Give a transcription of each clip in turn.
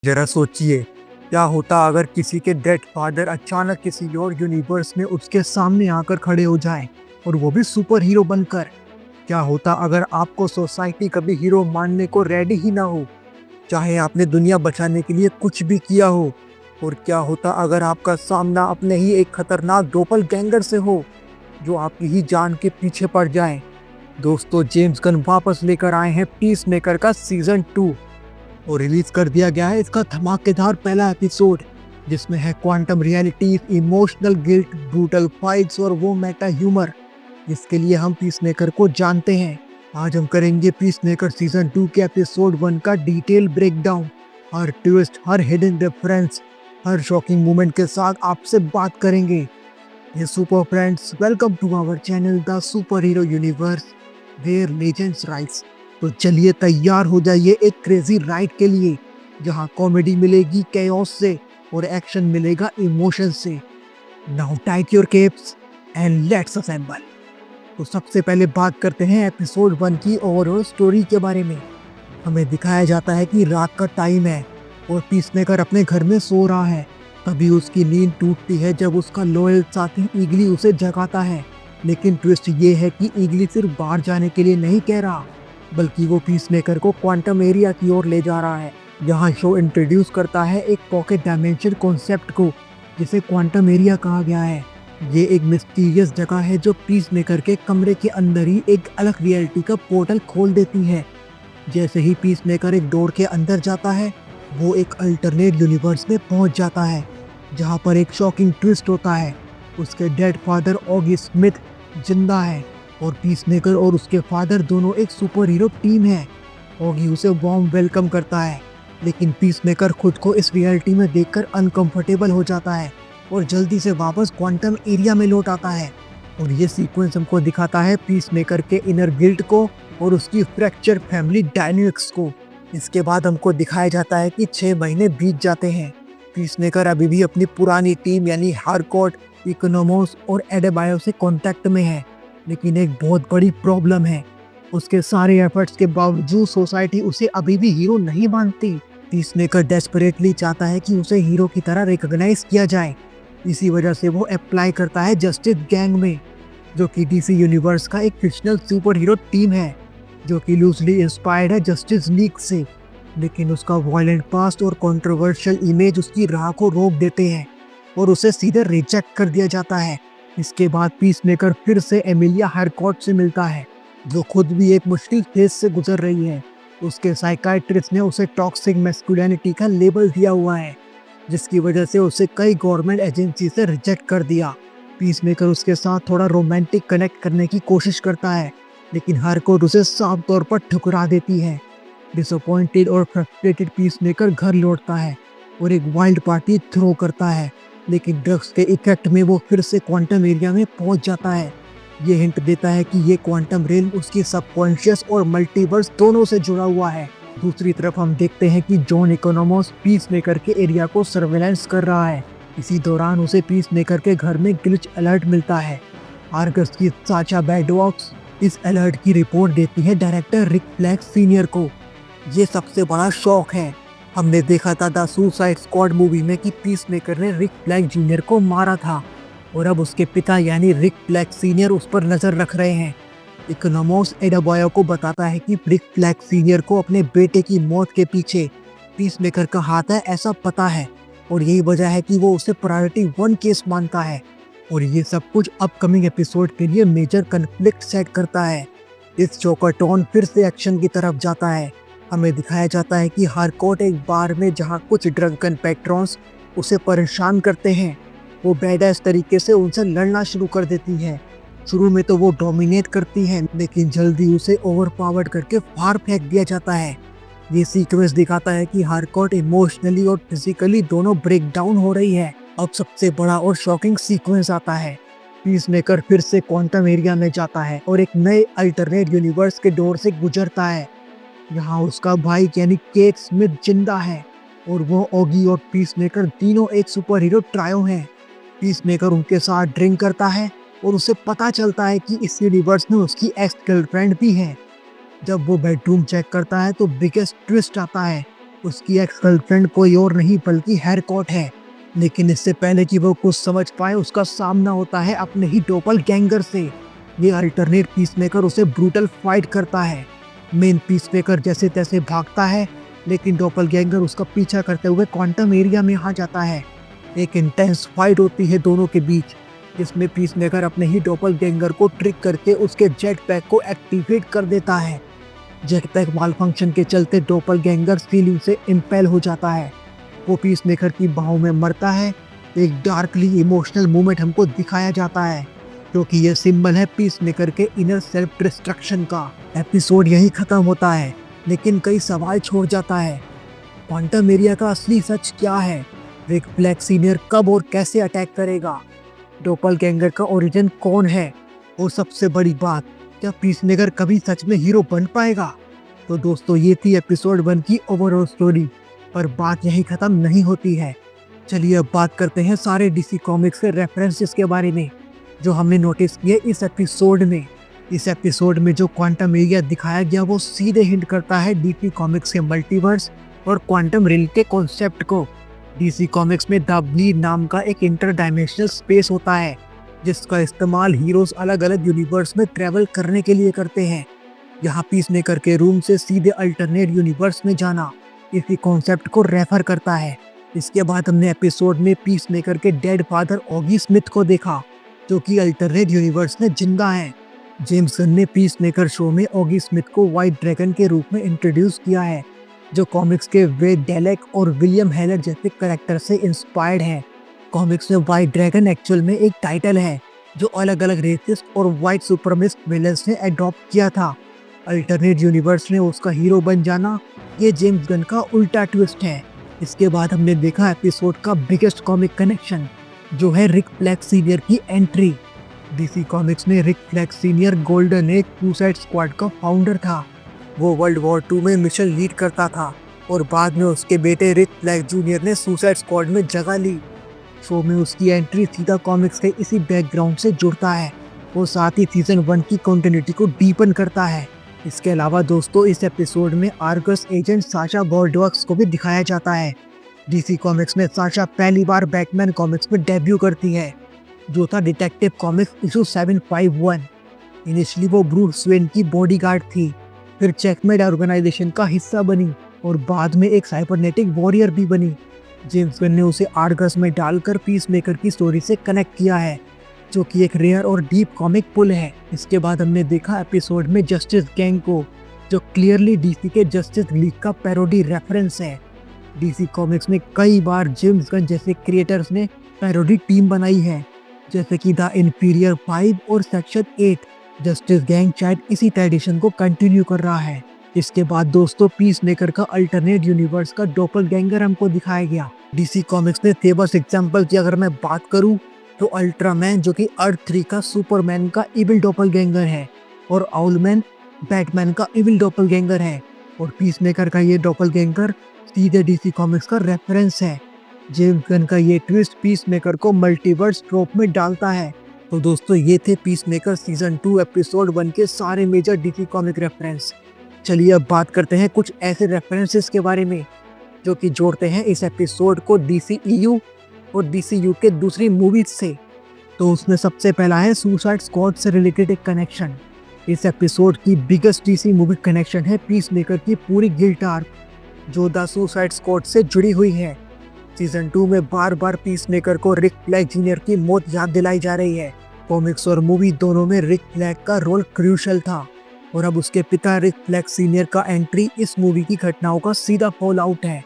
जरा सोचिए, क्या होता अगर किसी के डेड फादर अचानक किसी और यूनिवर्स में उसके सामने आकर खड़े हो जाए, और वो भी सुपर हीरो बनकर। क्या होता अगर आपको सोसाइटी कभी हीरो मानने को रेडी ही ना हो, चाहे आपने दुनिया बचाने के लिए कुछ भी किया हो। और क्या होता अगर आपका सामना अपने ही एक खतरनाक डोपलगैंगर से हो, जो आपकी ही जान के पीछे पड़ जाए। दोस्तों, जेम्स गन वापस लेकर आए हैं पीस मेकर का सीजन 2, और रिलीज कर दिया गया है इसका धमाकेदार पहला एपिसोड, जिसमें है quantum reality, emotional guilt, brutal fights और वो मेटा ह्यूमर जिसके लिए हम पीसमेकर को जानते हैं। आज हम करेंगे पीसमेकर सीजन 2 के एपिसोड 1 का डिटेल ब्रेकडाउन। हर ट्विस्ट, हर हिडन रेफरेंस, हर शॉकिंग मोमेंट के साथ आपसे बात करेंगे। ये super friends, welcome to our channel the super hero universe where legends rise. तो चलिए तैयार हो जाइए एक क्रेजी राइड के लिए, जहां कॉमेडी मिलेगी कैओस से और एक्शन मिलेगा इमोशन से। Now tight your keeps and let's assemble. तो सबसे पहले बात करते हैं एपिसोड 1 की ओवरऑल स्टोरी के बारे में। हमें दिखाया जाता है कि रात का टाइम है और पीसमेकर अपने घर में सो रहा है। तभी उसकी नींद टूटती है जब उसका लॉयल साथी ईगली उसे जगाता है। लेकिन ट्विस्ट ये है कि ईगली सिर्फ बाहर जाने के लिए नहीं कह रहा, बल्कि वो पीसमेकर को क्वांटम एरिया की ओर ले जा रहा है। यहाँ शो इंट्रोड्यूस करता है एक पॉकेट डायमेंशन कॉन्सेप्ट को, जिसे क्वांटम एरिया कहा गया है। ये एक मिस्टीरियस जगह है जो पीसमेकर के कमरे के अंदर ही एक अलग रियलिटी का पोर्टल खोल देती है। जैसे ही पीसमेकर एक डोर के अंदर जाता है, वो एक अल्टरनेट यूनिवर्स में पहुंच जाता है, जहां पर एक शॉकिंग ट्विस्ट होता है। उसके डेड फादर ऑगी स्मिथ जिंदा है, और पीसमेकर और उसके फादर दोनों एक सुपर हीरो टीम है। ऑगी उसे वार्म वेलकम करता है, लेकिन पीसमेकर खुद को इस रियलिटी में देखकर अनकंफर्टेबल हो जाता है और जल्दी से वापस क्वांटम एरिया में लौट आता है। और ये सीक्वेंस हमको दिखाता है पीसमेकर के इनर गिल्ट को और उसकी फ्रैक्चर फैमिली डायनेमिक्स को। इसके बाद हमको दिखाया जाता है कि 6 महीने बीत जाते हैं। पीसमेकर अभी भी अपनी पुरानी टीम यानी हारकोर्ट, इकोनोमोस और एडेबायो से कांटेक्ट में है, लेकिन एक बहुत बड़ी प्रॉब्लम है। उसके सारे एफर्ट्स के बावजूद सोसाइटी उसे अभी भी हीरो नहीं मानती। पीसमेकर डेस्परेटली चाहता है कि उसे हीरो की तरह रिकॉग्नाइज किया जाए। इसी वजह से वो अप्लाई करता है जस्टिस गैंग में, जो कि डीसी यूनिवर्स का एक फिक्शनल सुपर हीरो टीम है, जो कि लूजली इंस्पायर्ड है जस्टिस लीग से। लेकिन उसका वायलेंट पास्ट और कंट्रोवर्शियल इमेज उसकी राह को रोक देते हैं और उसे सीधे रिजेक्ट कर दिया जाता है। इसके बाद पीसमेकर फिर से एमिलिया हारकोर्ट से मिलता है, जो खुद भी एक मुश्किल फेज से गुजर रही है। उसके साइकाइट्रिस्ट ने उसे टॉक्सिक मैस्कुलिनिटी का लेबल दिया हुआ है, जिसकी वजह से उसे कई गवर्नमेंट एजेंसी से रिजेक्ट कर दिया। पीसमेकर उसके साथ थोड़ा रोमांटिक कनेक्ट करने की कोशिश करता है, लेकिन हारकोर्ट उसे साफ तौर पर ठुकरा देती है। डिसअपॉइंटेड और फ्रस्ट्रेटेड पीसमेकर घर लौटता है और एक वाइल्ड पार्टी थ्रो करता है, लेकिन ड्रग्स के इफेक्ट में वो फिर से क्वांटम एरिया में पहुंच जाता है। ये हिंट देता है कि ये क्वांटम रेल उसकी सबकॉन्शियस और मल्टीवर्स दोनों से जुड़ा हुआ है। दूसरी तरफ हम देखते हैं कि जॉन इकोनोमोस पीसमेकर के एरिया को सर्वेलेंस कर रहा है। इसी दौरान उसे पीसमेकर के घर में ग्लिच अलर्ट मिलता है। आर्गस की साचा बैडवॉक्स इस अलर्ट की रिपोर्ट देती है डायरेक्टर रिक फ्लैग सीनियर को। ये सबसे बड़ा शॉक है। हमने देखा था द सुसाइड स्क्वाड मूवी में कि पीसमेकर ने रिक फ्लैग जूनियर को मारा था, और अब उसके पिता यानी रिक फ्लैग सीनियर उस पर नजर रख रहे हैं। इकोनोमोस एडेबायो को बताता है कि रिक फ्लैग सीनियर को अपने बेटे की मौत के पीछे पीसमेकर का हाथ है, ऐसा पता है, और यही वजह है कि वो उसे प्रायोरिटी 1 केस मानता है। और ये सब कुछ अपकमिंग एपिसोड के लिए मेजर कन्फ्लिक्ट सेट करता है। इस शो का टोन फिर से एक्शन की तरफ जाता है। हमें दिखाया जाता है कि हारकोर्ट एक बार में जहाँ कुछ ड्रंकन पैट्रॉन्स उसे परेशान करते हैं, वो बेडास तरीके से उनसे लड़ना शुरू कर देती है। शुरू में तो वो डोमिनेट करती है, लेकिन जल्दी उसे ओवरपावर्ड करके बाहर फेंक दिया जाता है। ये सीक्वेंस दिखाता है कि हारकोर्ट इमोशनली और फिजिकली दोनों ब्रेक डाउन हो रही है। अब सबसे बड़ा और शॉकिंग सीक्वेंस आता है। पीसमेकर फिर से क्वांटम एरिया में जाता है और एक नए अल्टरनेट यूनिवर्स के डोर से गुजरता है। यहाँ उसका भाई यानी केट स्मिथ जिंदा है, और वो ऑगी और पीसमेकर तीनों एक सुपर हीरो ट्रायो हैं। पीसमेकर उनके साथ ड्रिंक करता है और उसे पता चलता है कि इस यूनिवर्स में उसकी एक्स गर्लफ्रेंड भी है। जब वो बेडरूम चेक करता है तो बिगेस्ट ट्विस्ट आता है। उसकी एक्स गर्लफ्रेंड कोई और नहीं बल्कि हैरकॉट है। लेकिन इससे पहले कि वो कुछ समझ पाए उसका सामना होता है अपने ही डोपलगैंगर से। ये अल्टरनेट पीसमेकर उसे ब्रूटल फाइट करता है। मेन पीसमेकर जैसे तैसे भागता है, लेकिन डोपलगैंगर उसका पीछा करते हुए क्वांटम एरिया में आ जाता है। एक इंटेंस फाइट होती है दोनों के बीच, जिसमें पीसमेकर अपने ही डोपलगैंगर को ट्रिक करके उसके जेट पैक को एक्टिवेट कर देता है। जेट पैक माल फंक्शन के चलते डोपलगैंगर सीलिंग से इम्पेल हो जाता है। वो पीसमेकर की बाहों में मरता है। एक डार्कली इमोशनल मोमेंट हमको दिखाया जाता है, क्योंकि ये सिंबल है पीसमेकर के इनर सेल्फ डिस्ट्रक्शन का। एपिसोड यही खत्म होता है, लेकिन कई सवाल छोड़ जाता है। क्वांटम एरिया का असली सच क्या है? रिक फ्लैग सीनियर कब और कैसे अटैक करेगा? डोपलगैंगर का ओरिजिन कौन है? और सबसे बड़ी बात, क्या पीसमेकर कभी सच में हीरो बन पाएगा? तो दोस्तों, ये थी एपिसोड 1 की ओवरऑल स्टोरी, पर बात यही खत्म नहीं होती है। चलिए अब बात करते हैं सारे डीसी कॉमिक्स के रेफरेंसेस के बारे में जो हमने नोटिस किए इस एपिसोड में। इस एपिसोड में जो क्वांटम एरिया दिखाया गया वो सीधे हिंट करता है डीसी कॉमिक्स के मल्टीवर्स और क्वांटम रिल के कॉन्सेप्ट को। डीसी कॉमिक्स में द ब्लीड नाम का एक इंटरडायमेंशनल स्पेस होता है, जिसका इस्तेमाल हीरोज अलग अलग यूनिवर्स में ट्रेवल करने के लिए करते हैं। यहाँ पीसमेकर के रूम से सीधे अल्टरनेट यूनिवर्स में जाना इसी कॉन्सेप्ट को रेफर करता है। इसके बाद हमने एपिसोड में पीसमेकर के डेड फादर ऑगी स्मिथ को देखा, जो कि अल्टरनेट यूनिवर्स में जिंदा हैं। जेम्स गन ने पीसमेकर शो में ऑगी स्मिथ को व्हाइट ड्रैगन के रूप में इंट्रोड्यूस किया है, जो कॉमिक्स के वेड डेलेक और विलियम हेलर जैसे कैरेक्टर से इंस्पायर्ड है। कॉमिक्स में व्हाइट ड्रैगन एक्चुअल में एक टाइटल है जो अलग अलग रेसिस्ट और व्हाइट सुपरमिस्ट विलेंस ने अडॉप्ट किया था। अल्टरनेट यूनिवर्स में उसका हीरो बन जाना ये जेम्स गन का उल्टा ट्विस्ट है। इसके बाद हमने देखा एपिसोड का बिगेस्ट कॉमिक कनेक्शन, जो है रिक फ्लैग सीनियर की एंट्री। डीसी कॉमिक्स में Rick Flag senior golden age suicide squad का फाउंडर था। वो वर्ल्ड वॉर 2 में मिशन लीड करता था और बाद में उसके बेटे रिक फ्लैग जूनियर ने सुसाइड स्क्वाड में जगह ली। शो में उसकी एंट्री सीधा कॉमिक्स के इसी बैकग्राउंड से जुड़ता है और साथ ही सीजन 1 की कंटिन्यूटी को डीपन करता है। इसके अलावा दोस्तों, इस एपिसोड में आर्गस एजेंट साशा बॉर्डवर्क्स को भी दिखाया जाता है। डीसी कॉमिक्स में साशा पहली बार बैटमैन कॉमिक्स में डेब्यू करती है, जो था डिटेक्टिव कॉमिक्स इशू 751। इनिशियली वो ब्रूस वेन की बॉडीगार्ड थी, फिर चेकमेट ऑर्गेनाइजेशन का हिस्सा बनी और बाद में एक साइबरनेटिक वॉरियर भी बनी। जेम्स गन ने उसे आर्गस में डालकर पीसमेकर की स्टोरी से कनेक्ट किया है, जो कि एक रेयर और डीप कॉमिक पुल है। इसके बाद हमने देखा एपिसोड में जस्टिस गैंग को, जो क्लियरली डीसी के जस्टिस लीग का पैरोडी रेफरेंस है। डीसी कॉमिक्स में कई बार जेम्स गन जैसे क्रिएटर्स ने पैरोडी टीम बनाई है, जैसे कि द इन्फीरियर 5 और सेक्शन 8। जस्टिस गैंग शायद इसी ट्रेडिशन को कंटिन्यू कर रहा है। इसके बाद दोस्तों, पीसमेकर का अल्टरनेट यूनिवर्स का डोपलगैंगर हमको दिखाया गया। डीसी कॉमिक्स में फेमस एग्जांपल की अगर मैं बात करूं तो अल्ट्रामैन, जो कि अर्थ 3 का सुपरमैन का इविल डोपलगैंगर है, और आउलमैन बैटमैन का इविल डोपलगैंगर है, और पीसमेकर का ये डोपलगैंगर सीधे डीसी कॉमिक्स का रेफरेंस है। जेम्स गन का ये ट्विस्ट पीसमेकर को मल्टीवर्स ट्रोप में डालता है। तो दोस्तों, ये थे पीसमेकर सीजन 2 एपिसोड 1 के सारे मेजर डीसी कॉमिक रेफरेंस। चलिए अब बात करते हैं कुछ ऐसे रेफरेंसेस के बारे में जो कि जोड़ते हैं इस एपिसोड को डीसीईयू और डीसीयू के दूसरी मूवीज से। तो उसमें सबसे पहला है सुसाइड स्क्वाड से रिलेटेड एक कनेक्शन। इस एपिसोड की बिगेस्ट डीसी मूवी कनेक्शन है पीसमेकर की पूरी गिल्ट आर्क, जो द सुसाइड स्क्वाड से जुड़ी हुई है। सीजन 2 में बार बार पीसमेकर को रिक फ्लैग जूनियर की मौत याद दिलाई जा रही है। कॉमिक्स और मूवी दोनों में रिक फ्लैग का रोल क्रूशल था, और अब उसके पिता रिक फ्लैग सीनियर का एंट्री इस मूवी की घटनाओं का सीधा फॉल आउट है।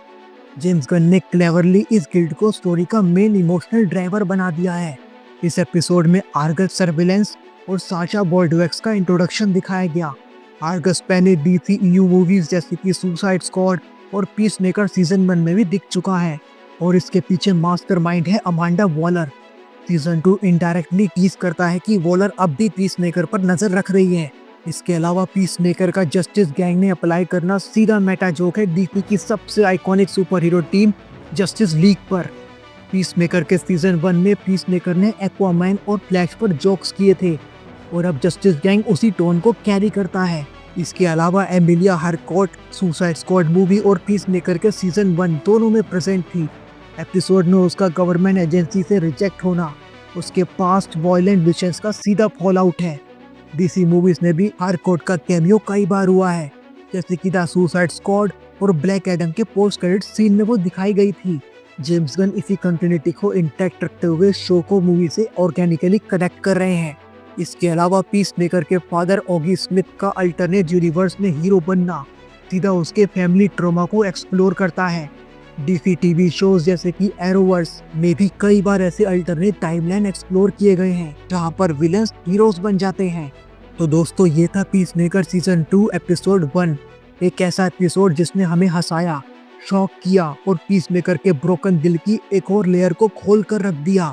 जेम्स गन ने क्लेवरली इस गिल्ड को स्टोरी का मेन इमोशनल ड्राइवर बना दिया है। इस एपिसोड में आर्गस सर्विलेंस और साशा बॉर्डवर्क्स का इंट्रोडक्शन दिखाया गया। आर्गस पहले डीसीईयू मूवीज जैसे कि सुसाइड स्क्वाड और पीसमेकर सीजन 1 में भी दिख चुका है, और इसके पीछे मास्टरमाइंड है Amanda Waller. Season 2 indirectly tease करता है कि वॉलर अब भी पीसमेकर पर नजर रख रही है। इसके अलावा पीसमेकर का जस्टिस गैंग ने अप्लाई करना सीधा मेटा जोक है डीसी की सबसे iconic super hero team justice league पर। पीसमेकर के सीजन 1 में पीसमेकर ने एक्वामैन और फ्लैश पर जोक्स किए थे, और अब जस्टिस गैंग उसी टोन को कैरी करता है। इसके अलावा एमिलिया हरकॉट सुसाइड स्क्वाड मूवी और पीस मेकर के सीजन 1 दोनों में प्रेजेंट थी। एपिसोड में उसका गवर्नमेंट एजेंसी से रिजेक्ट होना उसके पास्ट वॉयलेंट विशेस का सीधा फॉल आउट है। डीसी मूवीज में भी हरकॉट का कैमियो कई बार हुआ है, जैसे कि द सुसाइड स्क्वाड और ब्लैक एडम के पोस्ट क्रेडिट सीन में वो दिखाई गई थी। जेम्स गन इसी कंटिन्यूटी को इंटैक्ट रखते हुए शो को मूवी से ऑर्गेनिकली कनेक्ट कर रहे हैं। इसके अलावा पीस मेकर के फादर ऑगी स्मिथ का अल्टरनेट यूनिवर्स में हीरो बनना सीधा उसके फैमिली ट्रॉमा को एक्सप्लोर करता है। डीसी टीवी शोज जैसे कि एरोवर्स में भी कई बार ऐसे अल्टरनेट टाइमलाइन एक्सप्लोर किए गए हैं जहां पर विलन्स हीरोज बन जाते हैं। तो दोस्तों, ये था पीस मेकर सीजन 2 एपिसोड 1, एक ऐसा एपिसोड जिसने हमें हंसाया, शॉक किया और पीस मेकर के ब्रोकन दिल की एक और लेयर को खोल कर रख दिया।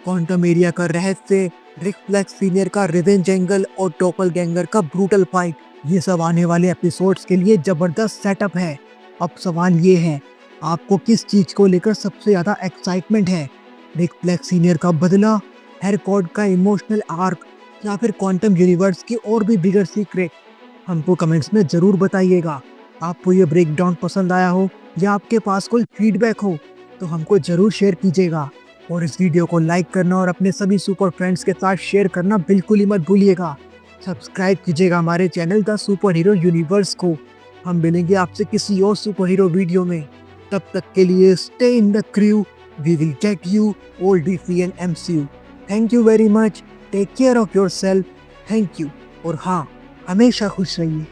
क्वांटम एरिया का रहस्य, रिक फ्लैग सीनियर का रिवेंज एंगल और डॉपलगैंगर का ब्रूटल फाइट, ये सब आने वाले एपिसोड्स के लिए जबरदस्त सेटअप है। अब सवाल ये है, आपको किस चीज को लेकर सबसे ज्यादा एक्साइटमेंट है? रिक फ्लैग सीनियर का बदला, हेरकॉर्ड का इमोशनल आर्क, या फिर क्वांटम यूनिवर्स की और भी बिगर सीक्रेट? हमको कमेंट्स में जरूर बताइएगा। आपको ये ब्रेकडाउन पसंद आया हो या आपके पास कोई फीडबैक हो तो हमको जरूर शेयर कीजिएगा। और इस वीडियो को लाइक करना और अपने सभी सुपर फ्रेंड्स के साथ शेयर करना बिल्कुल ही मत भूलिएगा। सब्सक्राइब कीजिएगा हमारे channel the super hero universe को। हम मिलेंगे आपसे किसी और सुपर हीरो वीडियो में। तब तक के लिए stay in the crew, we will take you all DC and MCU. Thank you very much, take care of yourself, thank you. और हाँ, हमेशा खुश रहिए।